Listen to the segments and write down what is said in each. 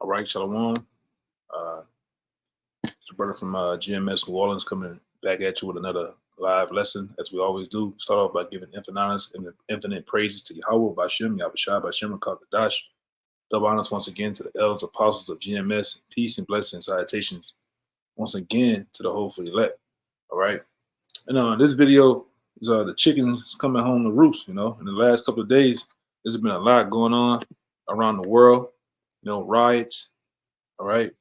right, Shalom. Uh, it's a brother from GMS New Orleans coming back at you with another live lesson, as we always do. Start off by giving infinite honors and infinite praises to Yahweh, Bashem, Yahushua, Bashem, Kakadash. Double honors once again to the elders, apostles of GMS. Peace and blessings and salutations once again to the whole for elect. All right. And this video is the chickens coming home to roost. In the last couple of days, there's been a lot going on around the world. Riots. All right.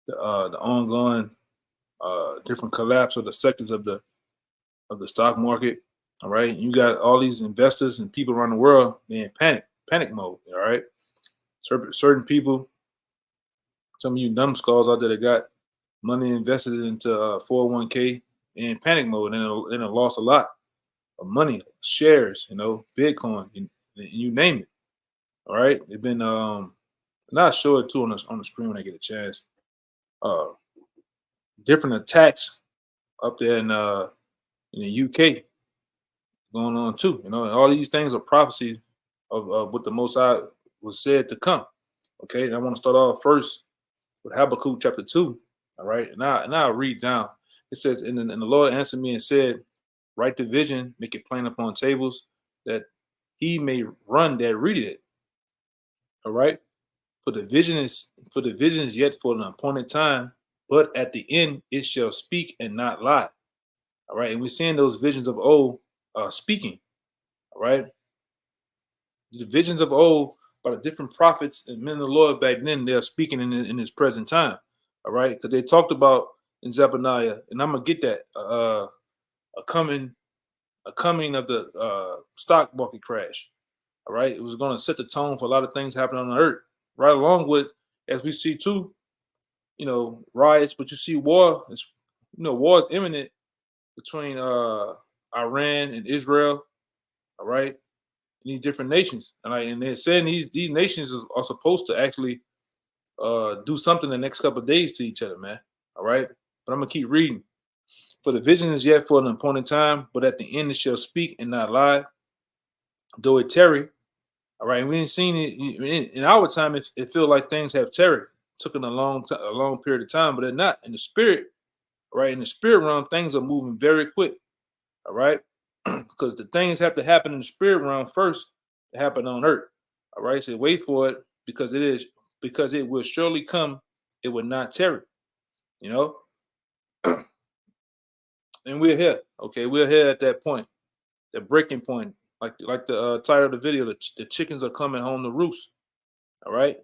The ongoing different collapse of the sectors of the stock market. All right. You got all these investors and people around the world, they're in panic mode. All right. Certain people, some of you numbskulls out there that got money invested into 401k in panic mode and it lost a lot of money, shares, Bitcoin, and you name it. All right. They've been not show it too on the screen when I get a chance. Different attacks up there in the UK going on too. And all these things are prophecies of what the Most High was said to come. Okay, and I want to start off first with Habakkuk chapter 2. All right, and I'll read down. It says, and the Lord answered me and said, write the vision, make it plain upon tables, that he may run that read it. All right. For the vision is yet for an appointed time, but at the end it shall speak and not lie. All right. And we're seeing those visions of old speaking. All right. The visions of old by the different prophets and men of the Lord back then, they're speaking in this present time. All right. Because they talked about in Zephaniah, and I'm going to get that a coming of the stock market crash. All right. It was going to set the tone for a lot of things happening on the earth. Right along with, as we see too, riots, but you see war is, war is imminent between Iran and Israel, all right, and these different nations. And they're saying these nations are supposed to actually do something the next couple of days to each other, man. All right. But I'm gonna keep reading. For the vision is yet for an appointed time, but at the end it shall speak and not lie, though it tarry. All right, we ain't seen it in our time. It feels like things have tarried, took a long period of time, but they're not in the spirit. Right, in the spirit realm, things are moving very quick. All right, because the things have to happen in the spirit realm first to happen on earth. All right, so wait for it because it will surely come. It will not tarry. And we're here. Okay, we're here at that point, that breaking point. Like the title of the video, the chickens are coming home to roost. All right.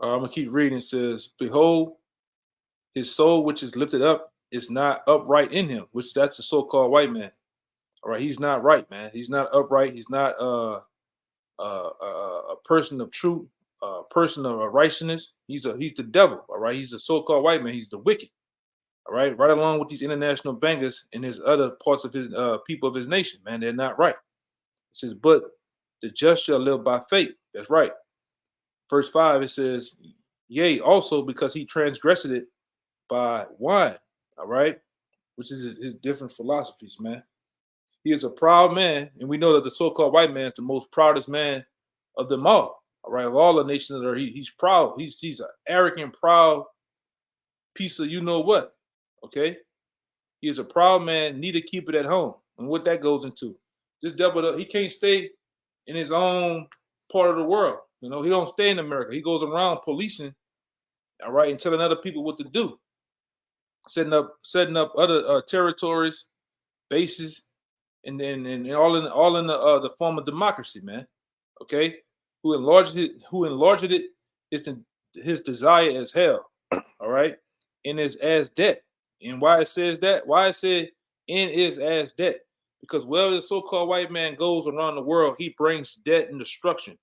I'm gonna keep reading. It says, "Behold, his soul which is lifted up is not upright in him," which that's the so-called white man. All right, he's not right, man. He's not upright. He's not a person of truth, a person of righteousness. He's the devil. All right, he's a so-called white man. He's the wicked. All right, right along with these international bankers and his other parts of his people of his nation, man, they're not right. It says, but the just shall live by faith. That's right. Verse 5, it says, yea, also because he transgressed it by wine. All right, which is his different philosophies, man. He is a proud man, and we know that the so-called white man is the most proudest man of them all. All right, of all the nations that are, he's proud. He's an arrogant, proud piece of what. Okay, he is a proud man, need to keep it at home. And what that goes into, this devil, he can't stay in his own part of the world. He don't stay in America. He goes around policing, all right, and telling other people what to do, setting up other territories, bases, and all in the form of democracy, man. Okay, who enlarged it is his desire as hell, all right, and is as debt. And why it says that? Why it said "and is as debt"? Because wherever the so-called white man goes around the world, he brings debt and destruction.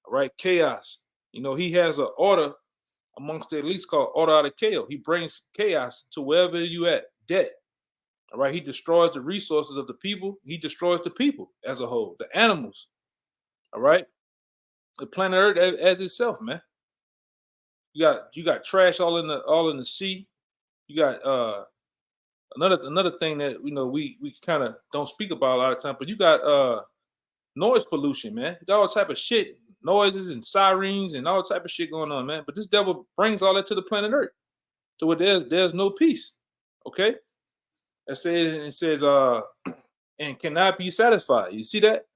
All right, chaos. He has an order amongst the elites called order out of chaos. He brings chaos to wherever you at. Debt. All right, he destroys the resources of the people. He destroys the people as a whole, the animals. All right, the planet Earth as itself, man. You got trash all in the sea. You got another thing that we kind of don't speak about a lot of time, but you got noise pollution, man. You got all type of shit noises and sirens and all type of shit going on, man. But this devil brings all that to the planet Earth, to where there's no peace. Okay, it says and cannot be satisfied. You see that?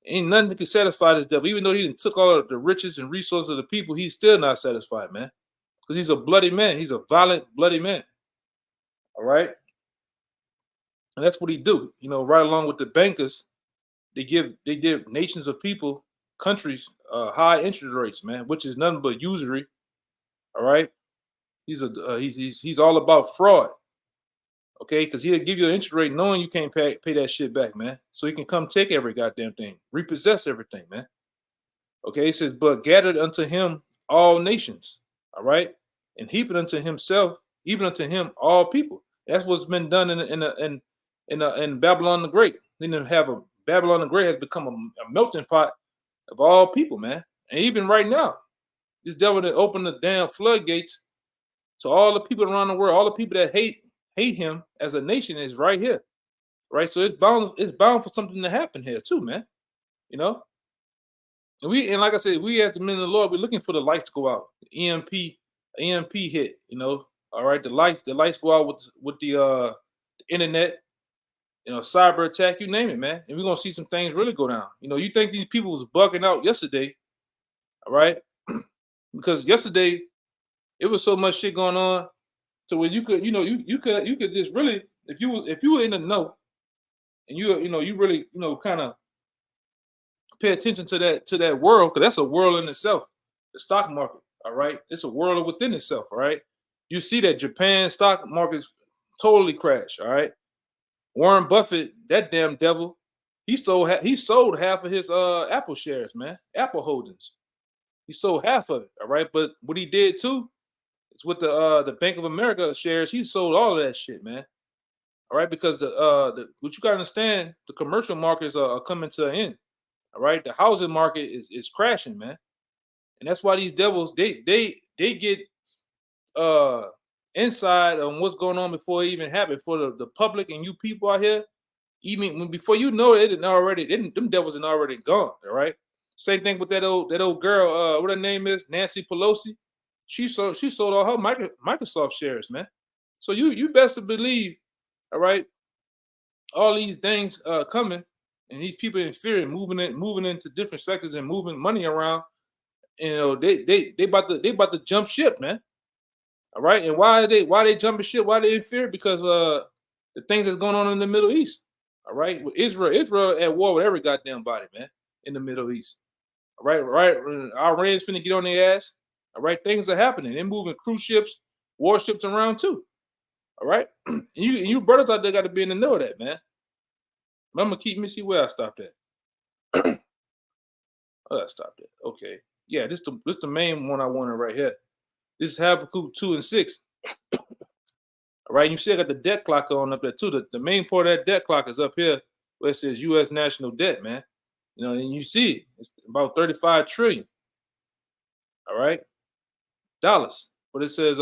Ain't nothing that can satisfy this devil. Even though he done took all of the riches and resources of the people, he's still not satisfied, man. Because he's a bloody man. He's a violent, bloody man. All right. And that's what he do. Right along with the bankers, they give nations of people, countries, high interest rates, man, which is nothing but usury. All right. He's all about fraud. Okay, because he'll give you an interest rate knowing you can't pay that shit back, man. So he can come take every goddamn thing, repossess everything, man. Okay, he says, but gathered unto him all nations, all right, and heap it unto himself, even unto him all people. That's what's been done in Babylon the Great. Then have a Babylon the Great has become a melting pot of all people, man. And even right now, this devil that opened the damn floodgates to all the people around the world, all the people that hate him as a nation is right here, right? So it's bound for something to happen here too, man. And like I said, we as the men of the Lord, we're looking for the lights to go out, the EMP hit, all right, the lights go out with the internet, cyber attack, you name it, man, and we're gonna see some things really go down. You think these people was bugging out yesterday, all right, because yesterday it was so much shit going on. So when you could, you could just really, if you were in the know, and you really, kind of pay attention to that world, because that's a world in itself, the stock market. All right, it's a world within itself. All right, you see that Japan stock market's totally crashed. All right, Warren Buffett, that damn devil, he sold half of his Apple shares, man, Apple holdings. He sold half of it. All right, but what he did too. It's with the Bank of America shares. He sold all of that shit, man. All right, because what you gotta understand, the commercial markets are coming to an end. All right, the housing market is crashing, man, and that's why these devils they get inside on what's going on before it even happened for the public and you people out here. Even before you know it, them devils are already gone. All right, same thing with that old girl. What her name is, Nancy Pelosi. She sold all her Microsoft shares, man. So you best to believe, all right, all these things coming, and these people in fear and moving into different sectors and moving money around. They about to jump ship, man. All right, and why they jumping ship? Why they in fear? Because the things that's going on in the Middle East. All right, with Israel at war with every goddamn body, man, in the Middle East. All right. Iran's finna get on their ass. All right, things are happening. They're moving cruise ships, warships around too. All right, and you brothers out there got to be in the know of that, man. But I'm gonna let me see where I stopped at. Oh, I stopped at. Okay, yeah, this the main one I wanted right here. This is Habakkuk 2:6. All right, you still got the debt clock on up there too. The main part of that debt clock is up here where it says U.S. national debt, man. And you see it. It's about 35 trillion. All right, dollars. But it says,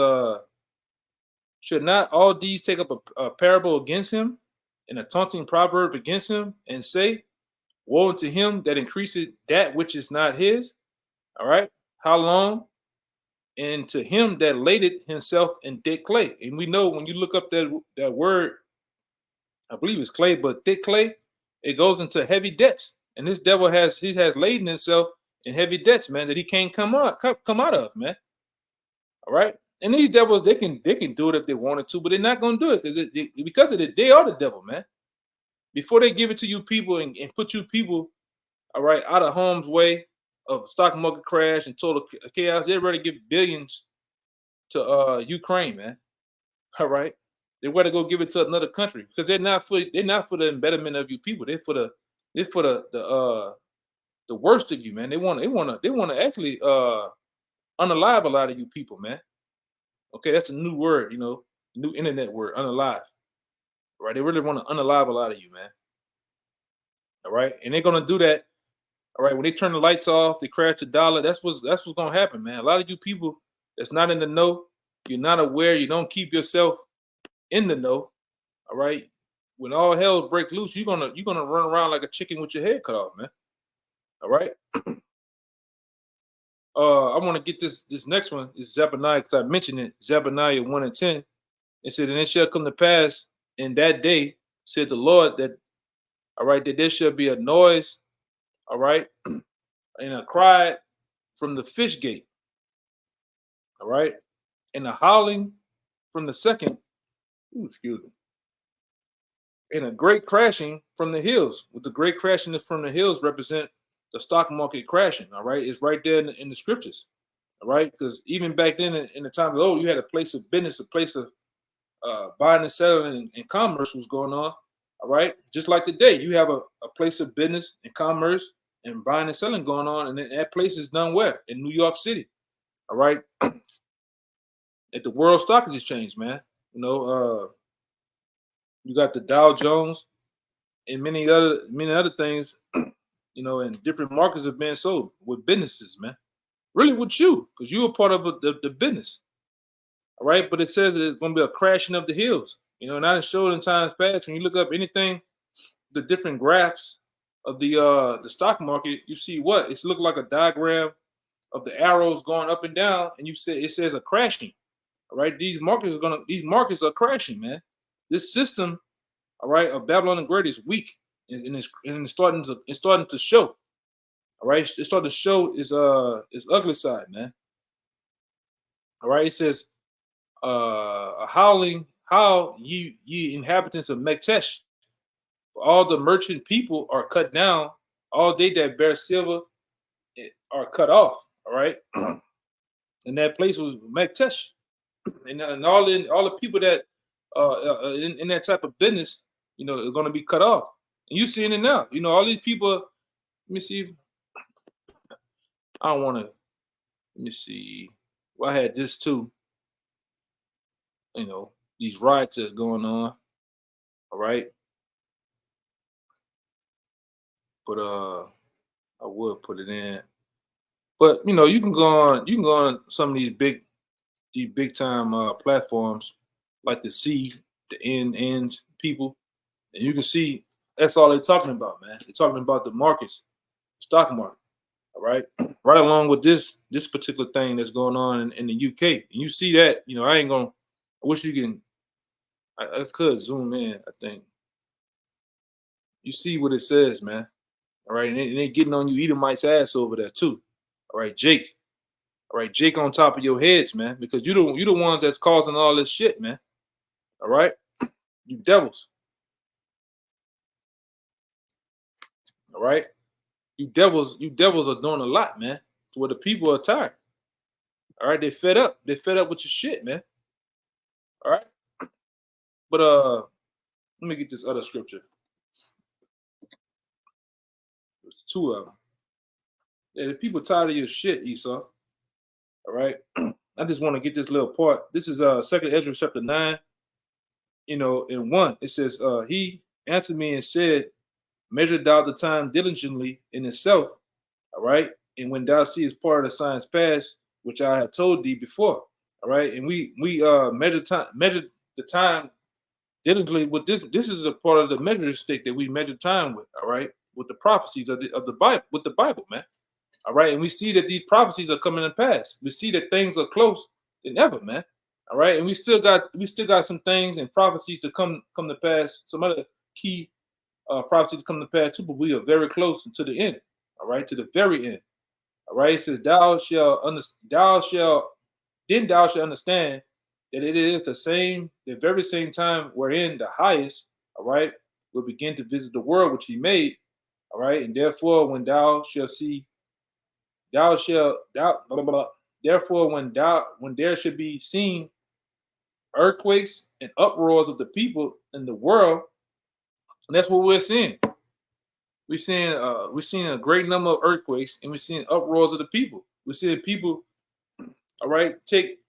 should not all these take up a parable against him and a taunting proverb against him and say, woe unto him that increaseth that which is not his? All right, how long? And to him that laid it himself in thick clay. And we know when you look up that word, I believe it's clay, but thick clay, it goes into heavy debts. And this devil has laden himself in heavy debts, man, that he can't come out of, man. All right. And these devils, they can do it if they wanted to, but they're not going to do it because of it. They are the devil, man. Before they give it to you people and put you people, all right, out of harm's way of stock market crash and total chaos, they'd rather give billions to Ukraine, man. All right. They'd rather go give it to another country because they're not for the embetterment of you people. They're for the worst of you, man. They want to actually unalive a lot of you people, man. Okay, that's a new word, new internet word, unalive. All right, they really want to unalive a lot of you, man. All right, and they're gonna do that. All right, when they turn the lights off, they crash the dollar. That's what's gonna happen, man. A lot of you people that's not in the know, you're not aware, you don't keep yourself in the know. All right, when all hell breaks loose, you're gonna run around like a chicken with your head cut off, man. All right. I want to get this next one. Is Zephaniah, because I mentioned it. Zephaniah 1:10. It said, "And it shall come to pass in that day, said the Lord, that all right, that there shall be a noise, all right, and a cry from the fish gate, all right, and a howling from the second, ooh, excuse me, and a great crashing from the hills." With the great crashing from the hills represent the stock market crashing. All right, it's right there in the scriptures. All right, because even back then in the time of old, you had a place of business, a place of buying and selling and commerce was going on. All right, just like today, you have a place of business and commerce and buying and selling going on, and that place is done where? In New York City. All right, at the World Stock Exchange, man. You know, you got the Dow Jones and many other things. You know, and different markets are being sold with businesses, man. Really with you, because you were part of the business. All right, but it says that it's going to be a crashing of the hills. You know, and I done showed in times past when you look up anything, the different graphs of the stock market, you see what it's look like a diagram of the arrows going up and down, and you say it says a crashing. All right, these markets are crashing, man. This system, all right, of Babylon the Great is weak, and it's starting to show. All right, it's starting to show its ugly side, man. All right, it says a howling, how ye inhabitants of Mektesh, for all the merchant people are cut down, all they that bear silver are cut off. All right, and that place was Mektesh, and all the people that in that type of business, you know, are going to be cut off. And you seeing it now. You know, all these people. Let me see. I don't want to. Let me see. Well, I had this too. You know, these riots that's going on. All right, but I would put it in. But you know, you can go on some of these big time platforms like the C, the ends people, and you can see that's all they're talking about, man. They're talking about the markets, stock market, all right, right along with this particular thing that's going on in the UK. And you see that, you know, I ain't gonna. I wish you can. I could zoom in. I think you see what it says, man. All right, and they getting on you Edomite's ass over there too. All right, Jake. All right, Jake on top of your heads, man, because you the ones that's causing all this shit, man. All right, you devils. All right, you devils are doing a lot, man. To where the people are tired. All right, they fed up. They fed up with your shit, man. All right, but let me get this other scripture. There's two of them. Yeah, the people tired of your shit, Esau. All right, I just want to get this little part. This is Second Ezra chapter 9. You know, in 1 it says, he answered me and said, measure thou the time diligently in itself, all right? And when thou seest part of the signs past, which I have told thee before, all right? And we measure the time diligently with this. This is a part of the measuring stick that we measure time with, all right? With the prophecies of the Bible, with the Bible, man. All right. And we see that these prophecies are coming to pass. We see that things are close than ever, man. All right. And we still got some things and prophecies to come to pass, some other key prophecies to come to pass too, but we are very close to the end. All right, to the very end. All right. It says, thou shalt understand that it is the very same time wherein the highest, all right, will begin to visit the world which he made. All right. And therefore, when thou shalt see, thou shalt thou blah, blah, blah. Therefore, when there should be seen earthquakes and uproars of the people in the world, and that's what we're seeing. We're seeing a great number of earthquakes, and we're seeing uproars of the people. We're seeing people, all right, take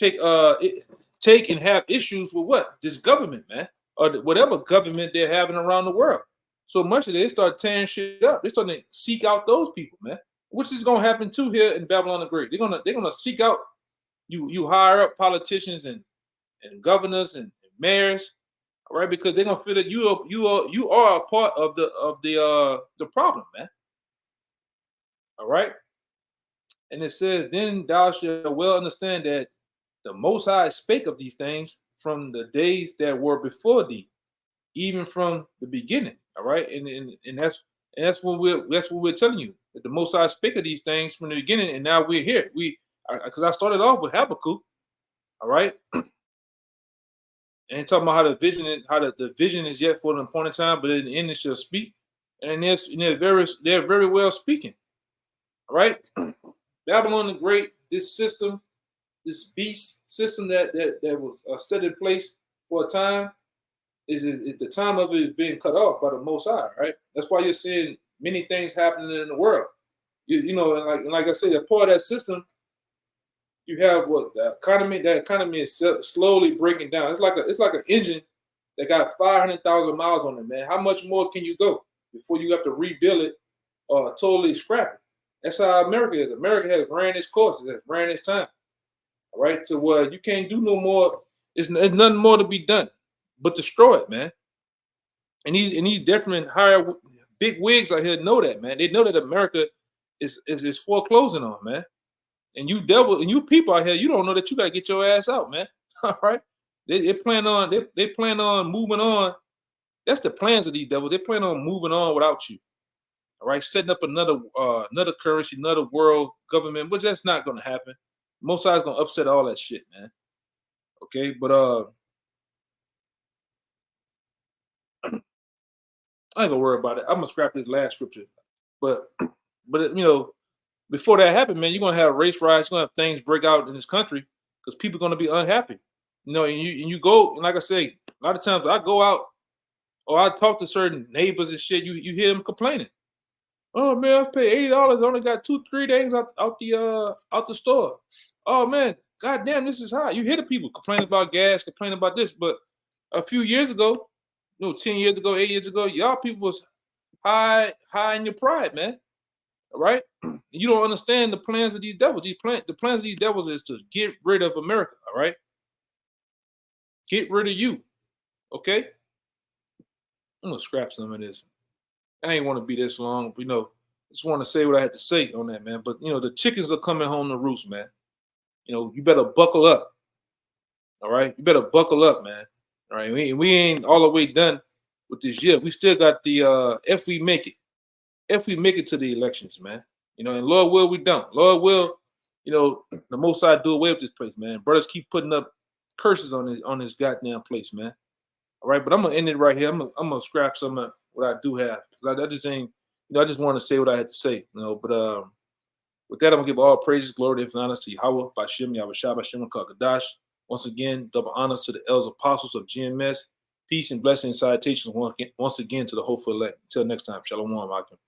and have issues with what? This government, man, or whatever government they're having around the world. So much that they start tearing shit up. They're starting to seek out those people, man. Which is gonna happen too here in Babylon the Great. They're gonna seek out you higher up politicians and governors and mayors, all right, because they're gonna feel that you are a part of the problem, man. All right. And it says, then thou shalt well understand that the Most High spake of these things from the days that were before thee, even from the beginning. All right, and that's what we're telling you, that the Most High spake of these things from the beginning, and now we're here. Because I started off with Habakkuk. All right, and talking about how the vision is yet for an appointed time, but in the end it shall speak. And they're very well speaking. All right, Babylon the Great, this system, this beast system that was set in place for a time, is the time of it is being cut off by the Most High. Right, that's why you're seeing many things happening in the world. And like I said, a part of that system, you have what the economy. That economy is slowly breaking down. It's like an engine that got 500,000 miles on it, man. How much more can you go before you have to rebuild it or totally scrap it? That's how America is. America has ran its course. It has ran its time. All right, to where you can't do no more. There's nothing more to be done but destroy it, man. And these different higher big wigs out here know that, man. They know that America is foreclosing on, man. And you people out here, you don't know that you gotta get your ass out, man. All right. They plan on moving on. That's the plans of these devils. They plan on moving on without you. All right, setting up another currency, another world government, but that's not gonna happen. Most sides gonna upset all that shit, man. Okay, but I ain't gonna worry about it. I'm gonna scrap this last scripture. But before that happened, man, you're gonna have race riots, you're gonna have things break out in this country because people are gonna be unhappy. And you go, and like I say, a lot of times I go out or I talk to certain neighbors and shit, you hear them complaining. Oh man, I paid $80. I only got 2-3 days out the store. Oh man, goddamn, this is high. You hear the people complaining about gas, complaining about this, but a few years ago, 10 years ago, 8 years ago, y'all people was high in your pride, man. All right, you don't understand the plans of these devils. The plans of these devils is to get rid of America. All right, get rid of you. Okay, I'm gonna scrap some of this. I ain't want to be this long, but just want to say what I had to say on that, man. But the chickens are coming home to roost, man. You better buckle up. All right, you better buckle up, man. All right, we ain't all the way done with this year. We still got the if we make it to the elections, man. And Lord will, we don't. Lord will, the Most High do away with this place, man. Brothers keep putting up curses on this goddamn place, man. All right, but I'm gonna end it right here. I'm gonna scrap some of what I do have, because I just ain't, I just want to say what I had to say, But with that, I'm gonna give all praises, glory, and honors to Yahweh, Bashem, Yahweh Shah, Bashem, Kakadash. Once again, double honors to the elders apostles of GMS. Peace and blessings and salutations once again to the hopeful elect. Until next time, Shalom, Akim.